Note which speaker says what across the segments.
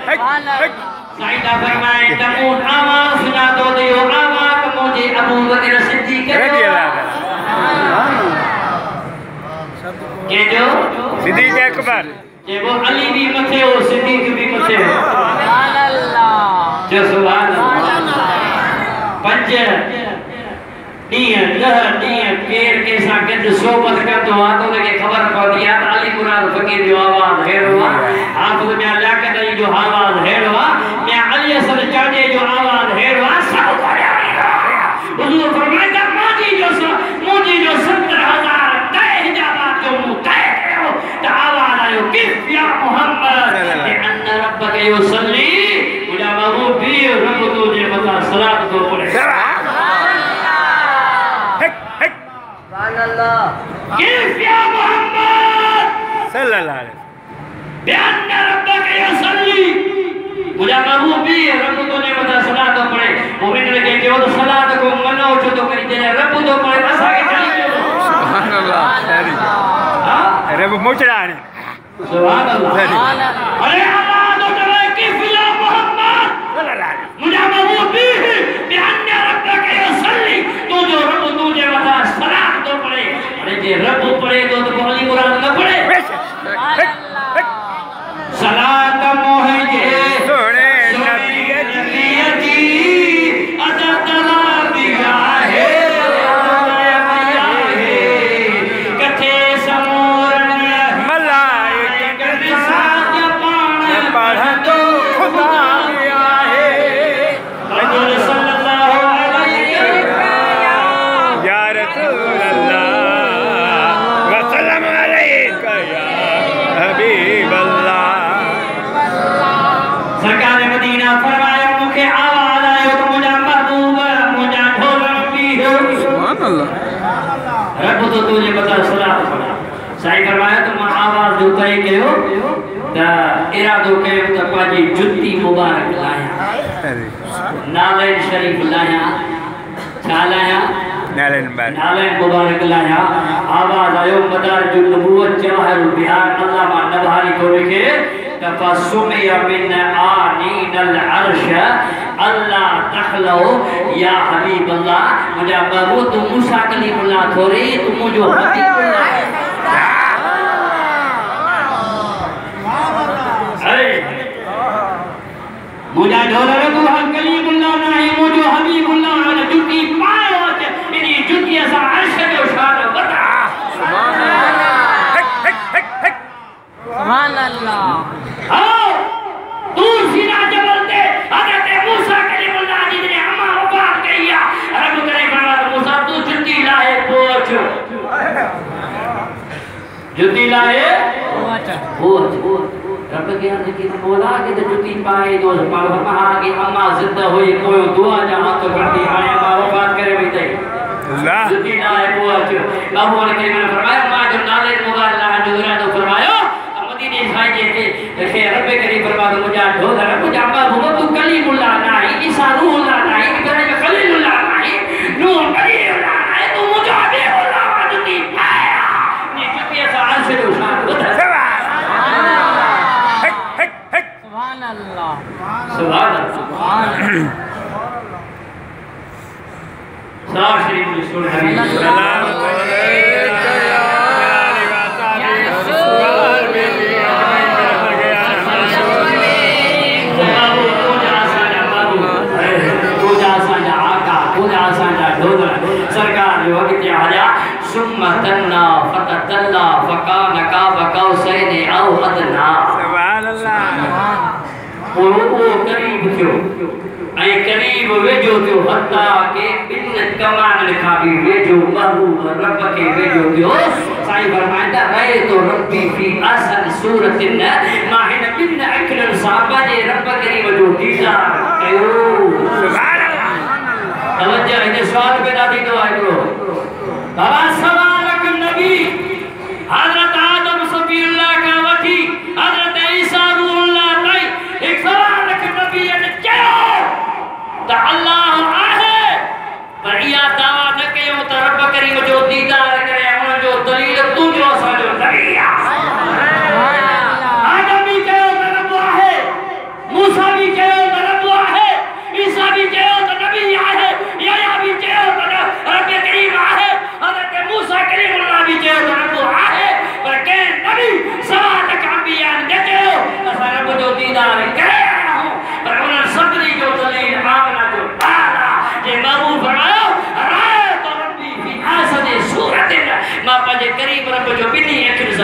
Speaker 1: साइदा फरमाए तमून आवाज सुना दो दियो आवाज मुझे अबू बकर सिद्दीक के जो
Speaker 2: सिद्दीक अकबर
Speaker 1: के वो अली भी मथे हो सिद्दीक भी मथे हो सुभान अल्लाह जो सुभान अल्लाह पंज ॾींहं केर कंहिंसां गॾु सोबत कंदो आहे त उनखे ख़बर पवंदी आहे त अली मुराद फ़क़ीर जो आवाज़ अहिड़ो आहे हाफ़िज़ मियां लियाक़त अली जो आवाज़ अहिड़ो आहे मियां अली असद चांडे जो आवाज़ अहिड़ो आहे सभु हुज़ूर फरमाईंदा मुंहिंजी जो 70,000 तय हिजाबात जो मूं तय कयो त आवाज़ आयो किफ़ या मुहम्मद अन रब्बक युसल्ली मुंहिंजा महबूब भी रब तुंहिंजे मथां सलात थो पढ़े किफ़ या मोहम्मद
Speaker 2: सल्लल्लाहु अलैहि
Speaker 1: बयान रब्बक युसल्ली मुझा महबूब भी रब तो ने मथा सलात पढ़े मोमिन ने कहो तो सलात को मनो छो तो करी दे रब तो पढ़े असा के चली
Speaker 2: सुभान अल्लाह हां रब मोचड़ा ने
Speaker 1: सुभान अल्लाह अरे अल्लाह तो चले किफ़ या मोहम्मद मुझा महबूब भी बयान रब्बक युसल्ली तो जो रब तुझे मथा सलात तो पढ़े अरे जे रब पढ़े तो अली मुराद न पढ़े सलात मोहजे
Speaker 2: सोने नबी
Speaker 1: जी अदा तला दिया है कथे समोरन
Speaker 2: मलाइका
Speaker 1: के साथ
Speaker 2: पढ़ दो खुदा दिया है
Speaker 1: हजूर सल्लल्लाहु अलैहि वसल्लम
Speaker 2: या रसूल अल्लाह व सल्लम अलैका या हबीब अल्लाह
Speaker 1: सरकार मदीना फरमाया मुखे आवाज आयो तो मुझा महबूब मुझा ढोलन भी हो
Speaker 2: सुभान अल्लाह
Speaker 1: रब तो तुझे बता सलात पढ़ा साईं फरमाया तो मां आवाज जो तय कयो त इरादो कयो त पाजी जुत्ती मुबारक लाया नालैन शरीफ लाया छा लाया नालैन मुबारक लाया आवाज आयो मदार जो नबूवत जवाहर बिहार अल्लामा नबहानी को लिखे तफसुमिय मिन आनीनल अर्श अल्लाह तखलो या हबीब अल्लाह मुझा बाबू तू मूसा कलीमुल्लाह थोरे तू मुझो हबीबुल्लाह अरे मुझा ढोलर तू कलीमुल्लाह नहीं मुझो हबीबुल्लाह ने जुती पायो इनी जुती सा अर्श जो शान बता सुभान अल्लाह आओ तू सीना जबल ते हजरत मूसा कलीमुल्लाह जी ने अम्मा वफात किया रब करे फरमाया मूसा तू जुती लाए पोछ जुती लाए पोछ रब के अंदर की मौला के जुती पाए दो फरमा के अम्मा जिंदा हुई कोई दुआ जा हाथ करती आए अम्मा वफात करे वई तई
Speaker 2: अल्लाह
Speaker 1: जुती लाए पोछ अबू ने फरमाया मां जो नाले मुबारक जो इरादो फरमायो मदीने साईं के रब करे फरमाया मुझा ढोलर मुझा बाबू तू कलीमुल्लाह नहीं ईसा रूहुल्लाह नहीं इब्राहिम खलीलुल्लाह नहीं नूह कलीमुल्लाह नहीं तू मुझा बेहुल्लाह जुती पाया ने जुती सा अर्श जो शान बता सुभान अल्लाह सुभान अल्लाह सलाम शरीफ सुन हबीब सलाम अलैका या सरकार जो अगते आया सुम्मा तन्ना फततल्ला फकान काब कौसैन औ अदना
Speaker 2: सुभान अल्लाह
Speaker 1: वो करीब थियो ऐ करीब वेजो थियो हत्ता के बिन कमान लिखा भी वेजो महबूब रब के वेजो थियो साईं फरमाइंदा रहे तो रब्बी फी असन सूरतिन माहिन बिन अकरन साहबा जे रब करीब जो दीदार कयो सुभान तवज्जो है सवाल पैदा थी तो आयो बाबा सवाल नबी हजरत आदम सफीउल्लाह का वठी हजरत ईसा रूहुल्लाह ताई एक सवाल नबी ने कयो त अल्लाह आहे पर या दावा न कयो त रब करीम जो दीदार करे उन जो दलील तू जो असा जो दलील आदम भी कयो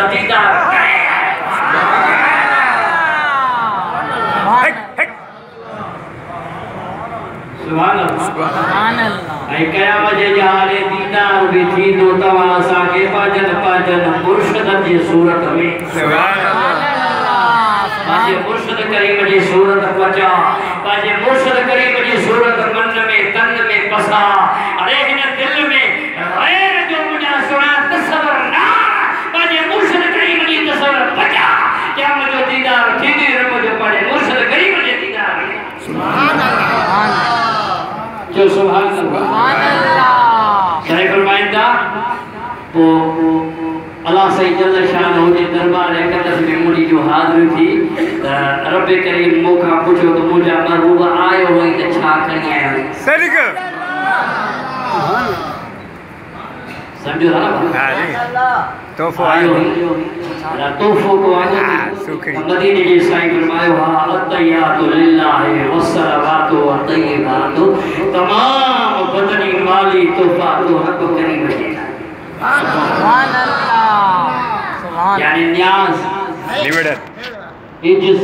Speaker 1: उसका दीदार करे। सुभान अल्लाह। ऐं कया वजे जाले दीदार भी थी दो तवा असां के पाजन पाजन मुर्शिद जी सूरत में। सुभान अल्लाह। पाजे मुर्शिद करीम जी सूरत पचा, पाजे मुर्शिद करीम जी सूरत मन में तन में पसा, अरे हिन दिल में गैर जो मुझा सुना तसव्वुर ना, पाजे मुर्शिद करीम जी तसव्वुर पचा, क्या मुझो दीदार थी दी रब जो पाजे मुर्शिद करीम जी दीदार। सुभान अल्लाह। जो सुभान अल्लाह सही फरमाइंदा वो अल्लाह सही जल्ल शान हो जे दरबार है कदस में मुड़ी जो हाजिर थी रब करीम मोखा पूछो तो मुझा महबूब आयो होई त छा करी आया
Speaker 2: सही कर
Speaker 1: समझो ना। हां जी
Speaker 2: तोहफो आयो
Speaker 1: ना तोहफो को आयो मदीने जी साईं फरमायो हा अतयातु लिल्लाहि वस्सलावातु व तय्यबातु तमाम बदनी माली तोहफा तो हक करीम जी। सुभान अल्लाह। सुभान यानी न्याज
Speaker 2: लिमिटेड
Speaker 1: इज्जत